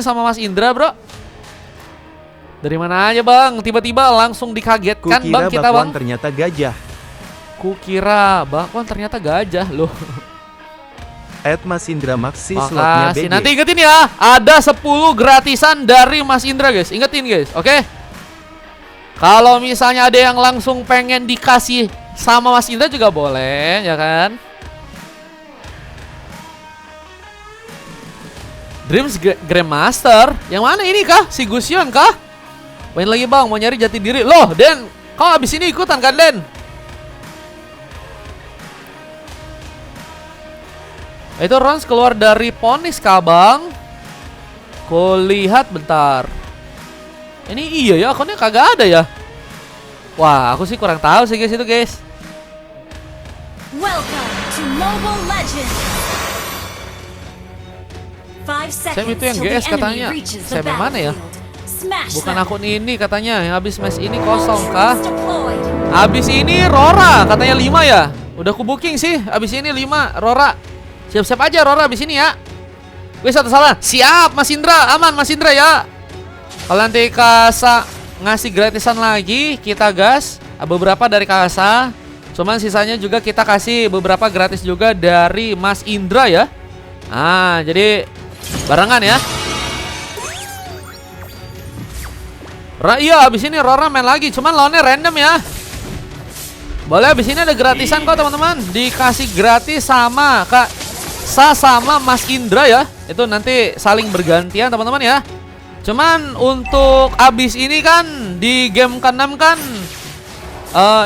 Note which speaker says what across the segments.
Speaker 1: sama Mas Indra, bro. Dari mana aja, Bang? Tiba-tiba langsung dikagetkan, Bang, kita, Bang.
Speaker 2: Ternyata gajah.
Speaker 1: Kukira bakwan ternyata gajah loh.
Speaker 2: Mas Indra Maxi slotnya BG.
Speaker 1: Nanti ingetin ya, ada 10 gratisan dari Mas Indra, guys. Ingetin, guys. Oke. Kalau misalnya ada yang langsung pengen dikasih sama Mas Indra juga boleh, ya kan? Dreams Grandmaster. Yang mana ini kah? Si Gusion kah? Main lagi, Bang, mau nyari jati diri. Loh, Den, kau abis ini ikutan kan, Den? Itu Rons keluar dari Ponis kah, Bang? Kulihat bentar. Ini iya ya, akunnya kagak ada ya. Wah, aku sih kurang tahu sih, guys, itu, guys.
Speaker 3: Welcome to Mobile Legends.
Speaker 1: Sam itu yang GS katanya. Sam yang mana ya? Bukan akun ini katanya. Yang habis match ini kosong kah? Habis ini Rora katanya 5 ya. Udah ku booking sih. Habis ini 5 Rora. Siap-siap aja Rora habis ini ya. Wih, satu salah. Siap Mas Indra. Aman Mas Indra ya. Kalau nanti Kasa ngasih gratisan lagi, kita gas beberapa dari Kasa. Cuman sisanya juga kita kasih beberapa gratis juga dari Mas Indra ya. Ah, jadi barengan ya. Iya, abis ini Rora main lagi. Cuman lawannya random ya. Boleh, abis ini ada gratisan kok, teman-teman. Dikasih gratis sama Kak Sa sama Mas Indra ya. Itu nanti saling bergantian, teman-teman ya. Cuman untuk abis ini kan di game ke-6 kan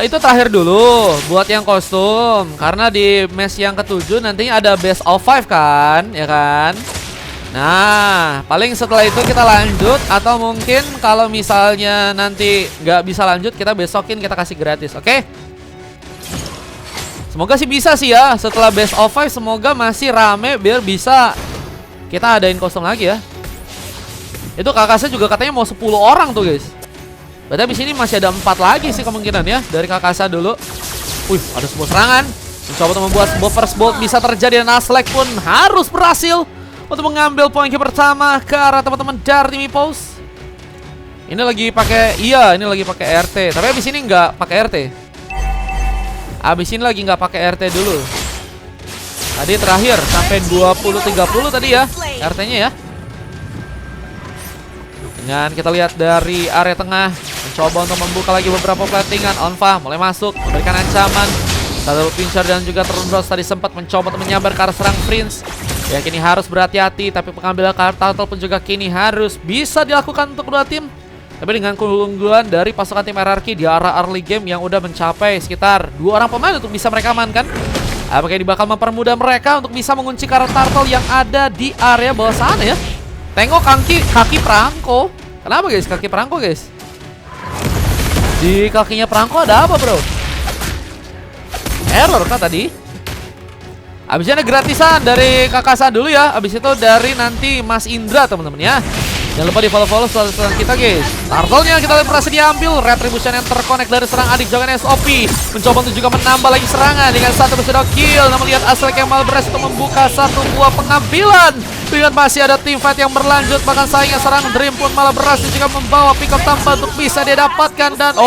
Speaker 1: itu terakhir dulu buat yang kostum. Karena di match yang ke-7 nantinya ada best of 5 kan, ya kan? Nah, paling setelah itu kita lanjut. Atau mungkin kalau misalnya nanti nggak bisa lanjut, kita besokin kita kasih gratis, oke? Semoga sih bisa sih ya. Setelah best of 5 semoga masih rame biar bisa kita adain kostum lagi ya. Itu kakaknya juga katanya mau 10 orang tuh, guys. Berarti abis ini masih ada 4 lagi sih kemungkinan ya. Dari kakaknya dulu. Wih, ada sebuah serangan. Mencoba untuk membuat sebuah first bolt bisa terjadi. Dan Aslek pun harus berhasil untuk mengambil poin pertama ke arah teman-teman dari tim Epos. Ini lagi pakai, iya, ini lagi pakai RT. Tapi abis ini nggak pakai RT. Abis ini lagi nggak pakai RT dulu. Tadi terakhir sampai 20-30 tadi ya RT-nya ya. Dengan kita lihat dari area tengah, mencoba untuk membuka lagi beberapa platingan. Onfa mulai masuk, memberikan ancaman. Satu pincer dan juga Terundos tadi sempat mencoba untuk menyambar ke arah serang Prince. Ya, kini harus berhati-hati, tapi pengambilan turtle pun juga kini harus bisa dilakukan untuk kedua tim. Tapi dengan keunggulan dari pasukan tim RRQ di arah early game yang udah mencapai sekitar 2 orang pemain untuk bisa mereka amankan. Apakah ini bakal mempermudah mereka untuk bisa mengunci karat turtle yang ada di area bawah sana ya? Tengok kaki perangko. Kenapa, guys? Kaki perangko, guys. Di kakinya perangko ada apa, bro? Error kah tadi? Abisnya ada gratisan dari Kakasa dulu ya. Abis itu dari nanti Mas Indra, teman-teman ya. Jangan lupa di follow setelah kita, guys. Turtle-nya kita berhasil diambil. Retribution yang terkonek dari serang adik Jogan SOP. Mencoba untuk juga menambah lagi serangan dengan satu episode kill. Namun lihat Aslek yang malah berhasil untuk membuka satu buah pengambilan. Dengan masih ada team fight yang berlanjut. Bahkan saingnya serang Dream pun malah berhasil juga membawa pick up tambah untuk bisa dia dapatkan. Dan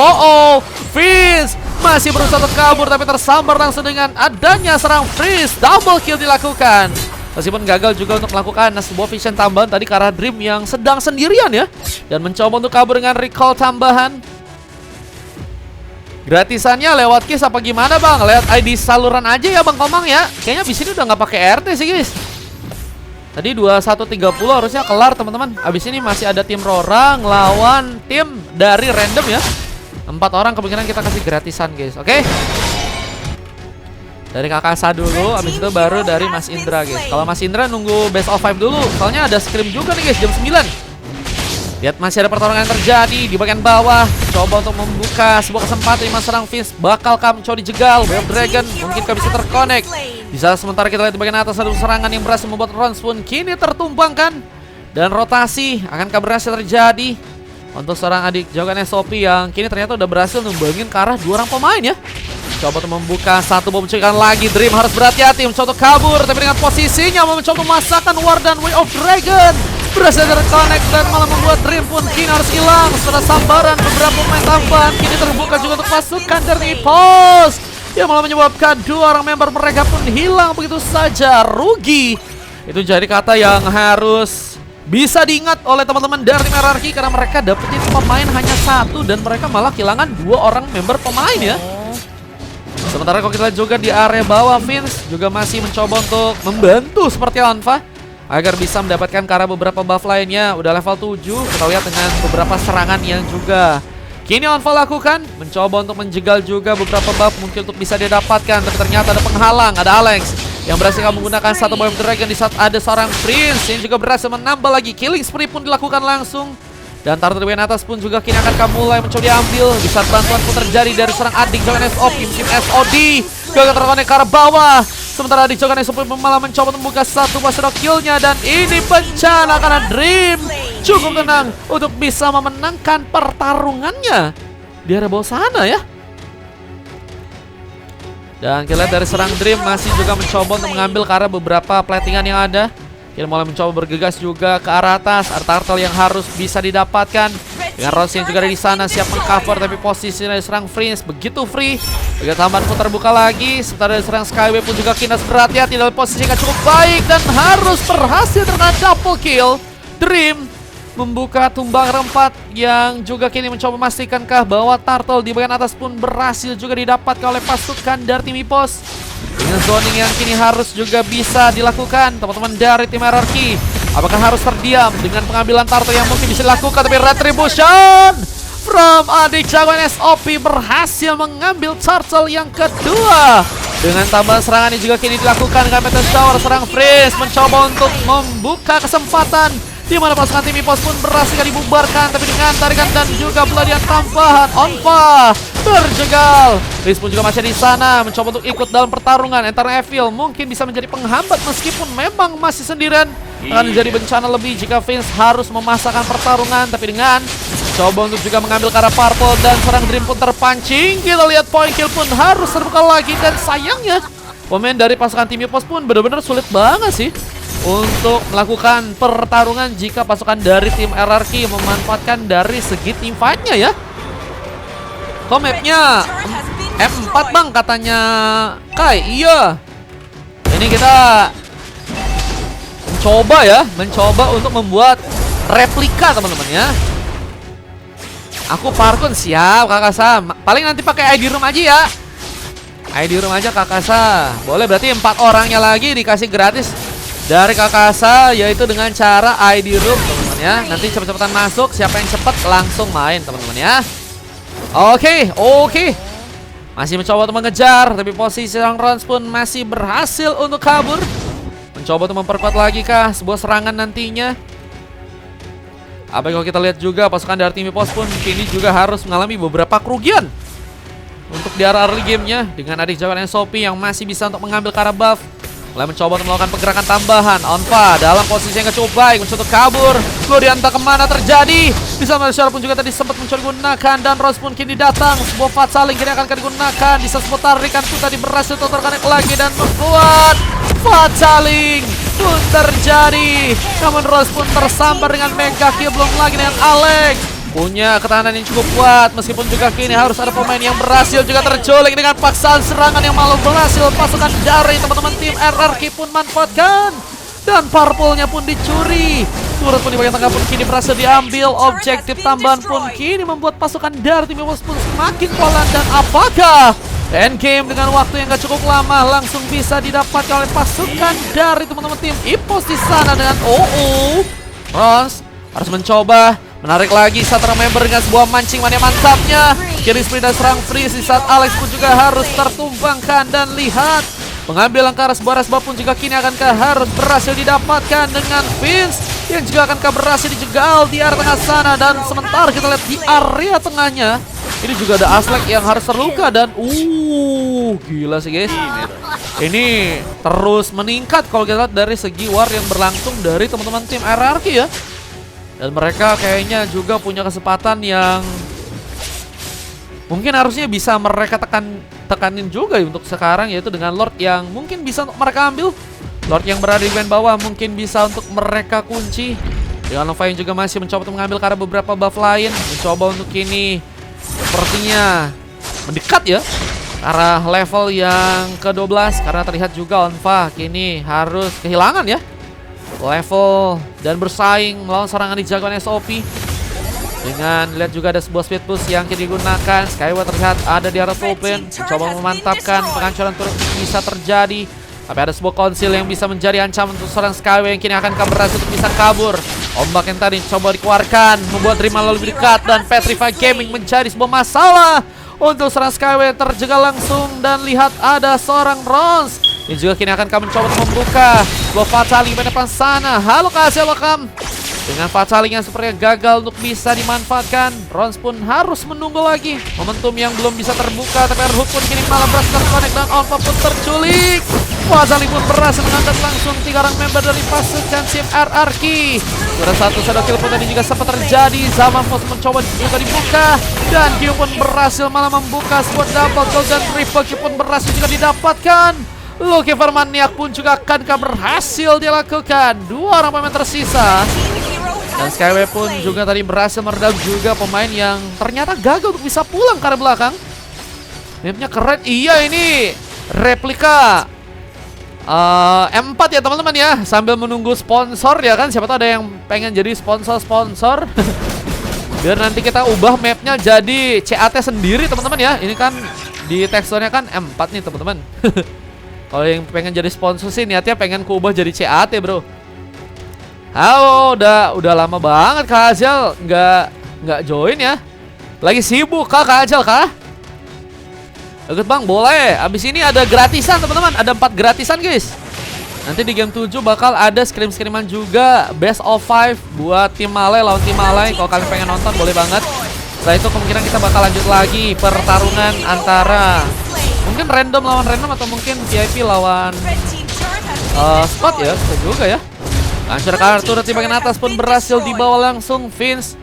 Speaker 1: Fizz masih berusaha untuk kabur tapi tersambar langsung dengan adanya serang Freeze. Double kill dilakukan. Meskipun gagal juga untuk melakukan sebuah vision tambahan tadi ke arah Dream yang sedang sendirian ya. Dan mencoba untuk kabur dengan recall tambahan. Gratisannya lewat kiss apa gimana, Bang? Lewat ID saluran aja ya, Bang Komang ya. Kayaknya abis ini udah nggak pakai RT sih, guys. Tadi 21.30 harusnya kelar, teman-teman. Abis ini masih ada tim Rora ngelawan tim dari random ya. 4 orang kemungkinan kita kasih gratisan, guys. Oke? Dari Kakak Sa dulu, abis itu baru dari Mas Indra, guys. Kalau Mas Indra nunggu best of 5 dulu. Soalnya ada scrim juga nih, guys, jam 9. Lihat masih ada pertarungan yang terjadi di bagian bawah. Coba untuk membuka sebuah kesempatan. 5 serang Fizz bakal mencoba dijegal. Wave Dragon mungkin bisa terkonek. Bisa sementara kita lihat di bagian atas ada serangan yang berhasil membuat Rons pun kini tertumpangkan. Dan rotasi akankah berhasil terjadi untuk seorang adik Jogan SOP yang kini ternyata udah berhasil numbangin ke arah 2 orang pemain ya. Coba untuk membuka satu bom cekan lagi. Dream harus berhati-hati mencoba kabur, tapi dengan posisinya mau mencoba memasakkan War dan Way of Dragon. berhasil terconnect dan malah membuat Dream pun kini harus hilang. Setelah sambaran beberapa pemain tambahan kini terbuka juga untuk pasukan dari Pos, yang malah menyebabkan 2 orang member mereka pun hilang begitu saja. Rugi. Itu jadi kata yang harus bisa diingat oleh teman-teman dari tim RRQ, karena mereka dapetin pemain hanya 1 dan mereka malah kehilangan 2 orang member pemain ya. Sementara kalau kita lihat juga di area bawah, Vince juga masih mencoba untuk membantu seperti Alpha agar bisa mendapatkan ke arah beberapa buff lainnya. Udah level 7, kita lihat dengan beberapa serangan yang juga kini Alpha lakukan, mencoba untuk menjegal juga beberapa buff mungkin untuk bisa didapatkan. Tapi ternyata ada penghalang, ada Alex yang berhasil menggunakan satu Bomb Dragon di saat ada seorang Prince yang juga berhasil menambah lagi. Killing spree pun dilakukan langsung. Dan turtle di bagian atas pun juga kini akan mulai mencoba diambil di saat bantuan pun terjadi dari seorang adik Jogan SOP, musim SOD gagal terkonek ke arah bawah. Sementara adik Jogan SOP malah mencoba membuka satu buah killnya, dan ini bencana karena Dream cukup tenang untuk bisa memenangkan pertarungannya di area bawah sana ya. Dan kita lihat dari serang Dream masih juga mencoba untuk mengambil ke arah beberapa platingan yang ada. Kita mulai mencoba bergegas juga ke arah atas. Turtle yang harus bisa didapatkan. Dengan Rose yang juga ada di sana siap mengcover, tapi posisi dari serang Prince begitu free. Begitu tambahan pun terbuka lagi. Sementara dari serang Skyway pun juga Kinas berhati-hati dalam posisi yang cukup baik dan harus berhasil terkena double kill. Dream membuka tumbang rempat yang juga kini mencoba memastikan bahwa Turtle di bagian atas pun berhasil juga didapatkan oleh pasukan dari tim Ipos. Dengan zoning yang kini harus juga bisa dilakukan teman-teman dari tim RRQ. Apakah harus terdiam dengan pengambilan Turtle yang mungkin bisa dilakukan, tapi Retribution from adik Jagoan SOP berhasil mengambil Turtle yang kedua. Dengan tambahan serangan ini juga kini dilakukan dengan Meteor Shower. Serang Freeze mencoba untuk membuka kesempatan di mana pasukan tim Ipos pun berhasil dibubarkan, tapi dengan tarikan dan juga pelarian tambahan Onfa terjegal. Riz pun juga masih di sana mencoba untuk ikut dalam pertarungan. Antara Evil mungkin bisa menjadi penghambat meskipun memang masih sendirian. Akan menjadi bencana lebih jika Vince harus memasakkan pertarungan, tapi dengan coba untuk juga mengambil ke arah Purple dan serang Dream pun terpancing. Kita lihat point kill pun harus terbuka lagi, dan sayangnya pemain dari pasukan tim Ipos pun benar-benar sulit banget sih untuk melakukan pertarungan jika pasukan dari tim RRQ memanfaatkan dari segi team fight-nya ya. Kok mapnya M4 bang katanya Kai? Iya. Ini kita mencoba untuk membuat replika teman-teman ya. Aku parkun siap Kakak Sa. Paling nanti pakai ID room aja ya. ID room aja Kakak Sa. Boleh, berarti 4 orangnya lagi dikasih gratis dari Kakak Sa, yaitu dengan cara ID room teman-teman ya. Nanti cepet-cepetan masuk, siapa yang cepet langsung main teman-teman ya. Oke. Masih mencoba untuk mengejar, tapi posisi serang Rons pun masih berhasil untuk kabur. Mencoba untuk memperkuat lagi kah sebuah serangan nantinya. Apa kalau kita lihat juga pasukan dari tim Ipos pun kini juga harus mengalami beberapa kerugian untuk di arah early gamenya, dengan adik Jagoan SOP yang masih bisa untuk mengambil ke arah buff. Mulai mencoba untuk melakukan pergerakan tambahan. Onfa dalam posisi yang cukup baik, mencoba kabur. Kemudian entah kemana terjadi. Bisa Marshall pun juga tadi sempat mencoba digunakan, dan Rose pun kini datang. Sebuah fat saling kini akan digunakan. Bisa seputar tarikan pun tadi berhasil terkonek lagi dan membuat fat saling pun terjadi. Namun Rose pun tersambar dengan mega kill, belum lagi dengan Alex. Punya ketahanan yang cukup kuat, meskipun juga kini harus ada pemain yang berhasil juga terculik dengan paksaan serangan yang malah berhasil pasukan dari teman-teman tim RRQ pun manfaatkan. Dan purple-nya pun dicuri. Turret pun di bagian tengah pun kini berhasil diambil. Objektif tambahan pun kini membuat pasukan dari tim Ipos pun semakin pelan. Dan apakah endgame dengan waktu yang gak cukup lama langsung bisa didapatkan oleh pasukan dari teman-teman tim Ipos di sana dengan Rons harus mencoba menarik lagi satu member dengan sebuah mancing mania mantapnya. Kiri sprint dan serang freeze di saat Alex pun juga harus tertumbangkan. Dan lihat mengambil langkah sebuah rasbah pun juga kini akankah harus berhasil didapatkan dengan Vince yang juga akankah berhasil dijegal di area tengah sana. Dan sementara kita lihat di area tengahnya ini juga ada Aslek yang harus terluka. Dan gila sih guys, ini terus meningkat kalau kita lihat dari segi war yang berlangsung dari teman-teman tim RRQ ya. Dan mereka kayaknya juga punya kesempatan yang mungkin harusnya bisa mereka tekanin juga untuk sekarang, yaitu dengan Lord yang mungkin bisa untuk mereka ambil. Lord yang berada di bagian bawah mungkin bisa untuk mereka kunci. Nova yang juga masih mencoba untuk mengambil karena beberapa buff lain. Mencoba untuk kini sepertinya mendekat ya arah level yang ke-12. Karena terlihat juga Onfa kini harus kehilangan ya level dan bersaing melawan seorang adik jagoan SOP. Dengan lihat juga ada sebuah speed boost yang kini digunakan. Skyward terlihat ada di arah top lane, mencoba memantapkan penghancuran turret bisa terjadi. Tapi ada sebuah konsil yang bisa menjadi ancaman untuk seorang Skyway yang kini akan berhasil untuk bisa kabur. Ombak yang tadi coba dikeluarkan, membuat Rima lebih dekat dan Petrify Gaming menjadi sebuah masalah untuk seorang Skyway terjegal langsung. Dan lihat ada seorang Rons yang juga kini akan mencoba untuk membuka sebuah Fataling di depan sana. Halo kasih welcome. Dengan Fataling yang sepertinya gagal untuk bisa dimanfaatkan, Rons pun harus menunggu lagi momentum yang belum bisa terbuka. Tapi Arhut pun kini malah berhasil terkonek dan Onfa pun terculik. Fataling pun berhasil mengangkat langsung 3 orang member dari pasukan tim RRQ. Sudah satu shadow kill pun tadi juga sempat terjadi. Zaman Post mencoba juga dibuka dan Q pun berhasil malah membuka sebuah double kill dan triple kill pun berhasil juga didapatkan. Lucky Vermaniak pun juga akan berhasil dilakukan. 2 orang pemain tersisa. Dan Skyway pun juga tadi berhasil meredam juga pemain yang ternyata gagal untuk bisa pulang ke arah belakang. Mapnya keren. Iya, ini replika M4 ya teman-teman ya. Sambil menunggu sponsor ya kan. Siapa tahu ada yang pengen jadi sponsor. Biar nanti kita ubah mapnya jadi CAT sendiri teman-teman ya. Ini kan di teksturnya kan M4 nih teman-teman. Kalau yang pengen jadi sponsor sih niatnya pengen kuubah jadi CAT bro. Halo, udah lama banget Kak Ajal nggak join ya. Lagi sibuk Kak Ajal kah? Ikut bang, boleh. Abis ini ada gratisan teman-teman. Ada 4 gratisan guys. Nanti di game 7 bakal ada scrim-scriman juga. Best of 5 buat tim Malay lawan tim Malay. Kalau kalian pengen nonton boleh banget. Setelah itu kemungkinan kita bakal lanjut lagi pertarungan antara mungkin random lawan random atau mungkin VIP lawan Scott ya. Bisa juga ya. Hancur kartu turret di bagian atas pun berhasil dibawa langsung Vince.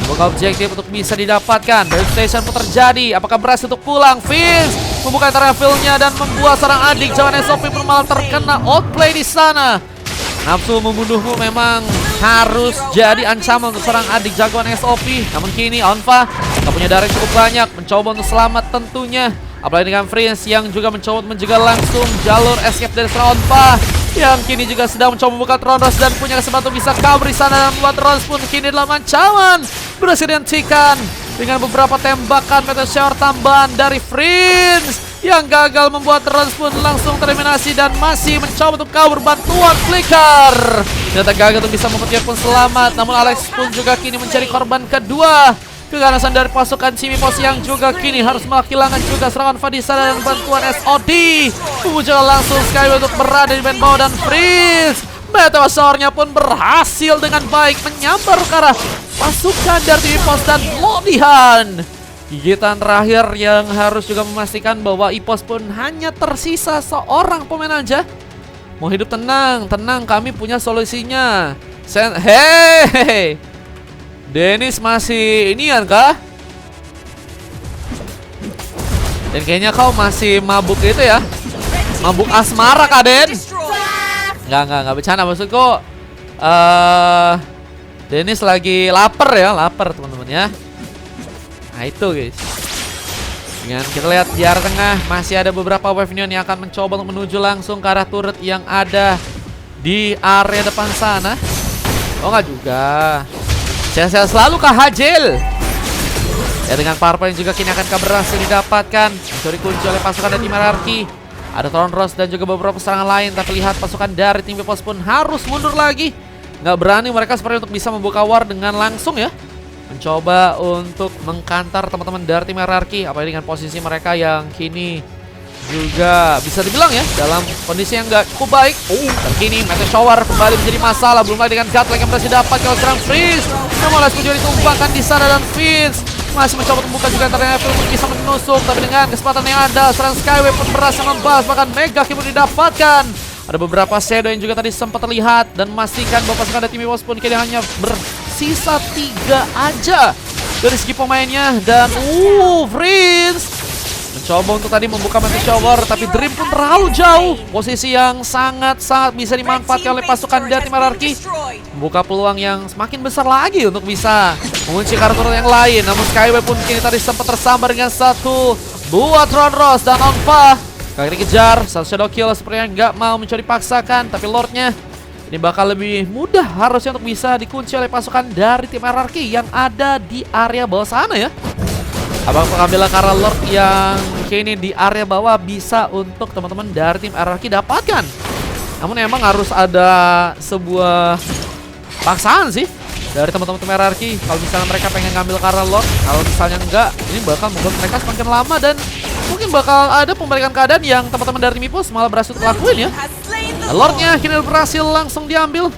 Speaker 1: Membuka objektif untuk bisa didapatkan. Base station pun terjadi. Apakah berhasil untuk pulang? Vince membuka travelnya dan membuat seorang adik jawan SOP pun malah terkena outplay di sana. Nafsu membunuhmu memang harus jadi ancaman untuk seorang adik jagoan SOP. Namun kini Onfa tak punya darah cukup banyak, mencoba untuk selamat tentunya. Apalagi dengan Prince yang juga mencoba menjegal langsung jalur escape dari seorang Onfa, yang kini juga sedang mencoba membuka Ronros dan punya kesempatan bisa kabur di sana. Dan membuat Rons pun kini dalam ancaman, berhasil dihentikan dengan beberapa tembakan meteor shower tambahan dari Prince yang gagal membuat Rons pun langsung tereliminasi dan masih mencoba untuk kabur bantuan Flicker. Ternyata gagal untuk bisa membuat dia pun selamat. Namun Alex pun juga kini mencari korban kedua. Keganasan dari pasukan Simipos yang juga kini harus kehilangan juga serangan Fadisana dan bantuan SOD. Memunculkan langsung Skyway untuk berada di band bawah dan Freeze. Meteor shower-nya pun berhasil dengan baik menyambar ke arah pasukan dari Simipos dan Lodihan. Gigitan terakhir yang harus juga memastikan bahwa Ipos pun hanya tersisa seorang pemain aja. Mau hidup tenang, kami punya solusinya. Hei, Dennis masih inian kah? Dan kayaknya kau masih mabuk itu ya. Mabuk asmara Kak Den. Enggak bercanda maksudku. Dennis lagi lapar teman-teman ya. Nah itu guys. Dengan kita lihat di arah tengah masih ada beberapa wave minion yang akan mencoba untuk menuju langsung ke arah turret yang ada di area depan sana. Oh enggak juga. Sehat-sehat selalu Kak Hajil. Ya dengan Parpa yang juga kini akan berhasil didapatkan. Mencuri kunci oleh pasukan dari tim RRQ. Ada Thornros dan juga beberapa serangan lain. Tapi lihat pasukan dari tim Pipos pun harus mundur lagi. Nggak berani mereka seperti untuk bisa membuka war dengan langsung ya. Mencoba untuk mengkantar teman-teman dari tim RRQ. Apalagi dengan posisi mereka yang kini juga bisa dibilang ya dalam kondisi yang nggak cukup baik. Dan kini Meteor Shower kembali menjadi masalah. Belum lagi dengan Godlike yang berhasil dapat kalau serang Freeze. Namun Alex juga ditumbangkan di sana dan Vince masih mencoba membuka juga antara Neville untuk bisa menusuk. Tapi dengan kesempatan yang ada serang Skyway pun berhasil membalas. Bahkan Mega Kill pun didapatkan. Ada beberapa shadow yang juga tadi sempat terlihat. Dan memastikan bahwa pasukan dari tim Pipos pun kini hanya bersisa 3 aja dari segi pemainnya. Dan Prince Mencoba untuk tadi membuka Meteor Shower, tapi Dream pun terlalu jauh. Posisi yang sangat-sangat bisa dimanfaatkan oleh pasukan dari tim RRQ. Membuka peluang yang semakin besar lagi untuk bisa mengunci karakter yang lain. Namun Skyway pun kini tadi sempat tersambar dengan satu buah Tron Rose dan Onfa. Kali ini kejar, satu Shadow Kill sepertinya nggak mau mencoba dipaksakan. Tapi Lordnya ini bakal lebih mudah harusnya untuk bisa dikunci oleh pasukan dari tim RRQ yang ada di area bawah sana ya. Abang pengambilan karena Lord yang kini di area bawah bisa untuk teman-teman dari tim RRQ dapatkan. Namun emang harus ada sebuah paksaan sih dari teman-teman tim RRQ. Kalau misalnya mereka pengen ngambil karena Lord, kalau misalnya enggak, ini bakal membuat mereka semakin lama dan mungkin bakal ada pembalikan keadaan yang teman-teman dari tim EPOS malah berhasil lakuin ya. Lordnya kini berhasil langsung diambil.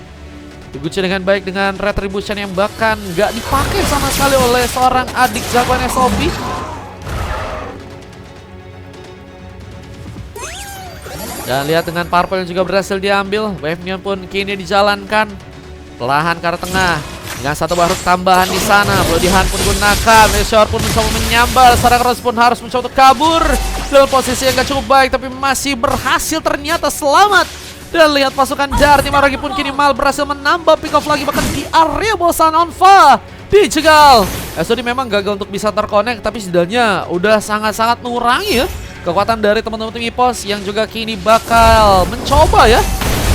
Speaker 1: Digunci dengan baik dengan Retribution yang bahkan nggak dipakai sama sekali oleh seorang adik jagoan SOP. Dan lihat dengan Purple yang juga berhasil diambil. Wave-nya pun kini dijalankan perlahan ke arah tengah dengan satu barut tambahan di sana. Bloody Hand pun digunakan. Meteor pun mencoba menyambal. Seorang Rose pun harus mencoba untuk kabur dalam posisi yang gak cukup baik, tapi masih berhasil ternyata selamat. Dan lihat pasukan dari tim RRQ pun kini mal berhasil menambah pick off lagi bahkan di area bawah sana. Onfa dijegal. SOD memang gagal untuk bisa terkonek, tapi setidaknya udah sangat-sangat mengurangi ya kekuatan dari teman-teman tim EPOS yang juga kini bakal mencoba ya.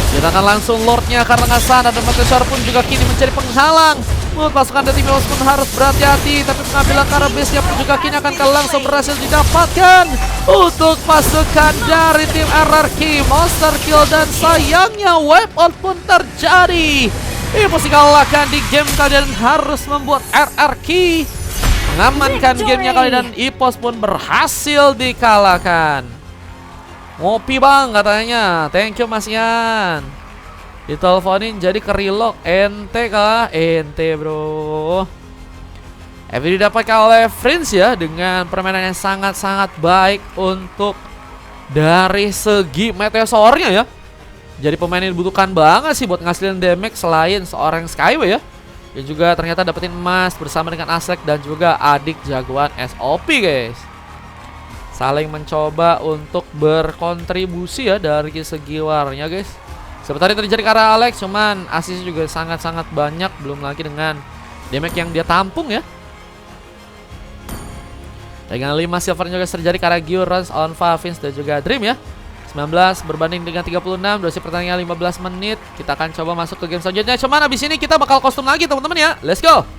Speaker 1: Kita akan langsung Lordnya karena nggak sana dan Meteor pun juga kini mencari penghalang. Menurut pasukan dari tim EPOS pun harus berhati-hati, tapi pengambilan karena base-nya pun juga kini akan langsung berhasil didapatkan untuk pasukan dari tim RRQ. Monster kill dan sayangnya wipe out pun terjadi. EPOS dikalahkan di game kali dan harus membuat RRQ mengamankan gamenya kali dan EPOS pun berhasil dikalahkan. Ngopi bang katanya. Thank you Mas Ian. Diteleponin jadi ke relock. Ente kah? Ente bro. Evi didapatkan oleh Prince ya dengan permainan yang sangat-sangat baik untuk dari segi meteornya ya. Jadi pemain yang dibutuhkan banget sih buat ngasilin damage selain seorang Skyway ya. Yang juga ternyata dapetin emas bersama dengan Aslek dan juga adik jagoan SOP guys. Saling mencoba untuk berkontribusi ya dari segi warnya guys. Seperti terjadi ke arah Alex, cuman asisnya juga sangat-sangat banyak, belum lagi dengan damage yang dia tampung ya. Dengan 5 silver juga terjadi ke arah Giurons, Onfa, Vince dan juga Dream ya. 19 berbanding dengan 36, durasi pertandingan 15 menit. Kita akan coba masuk ke game selanjutnya. Cuman abis ini kita bakal kostum lagi teman-teman ya. Let's go.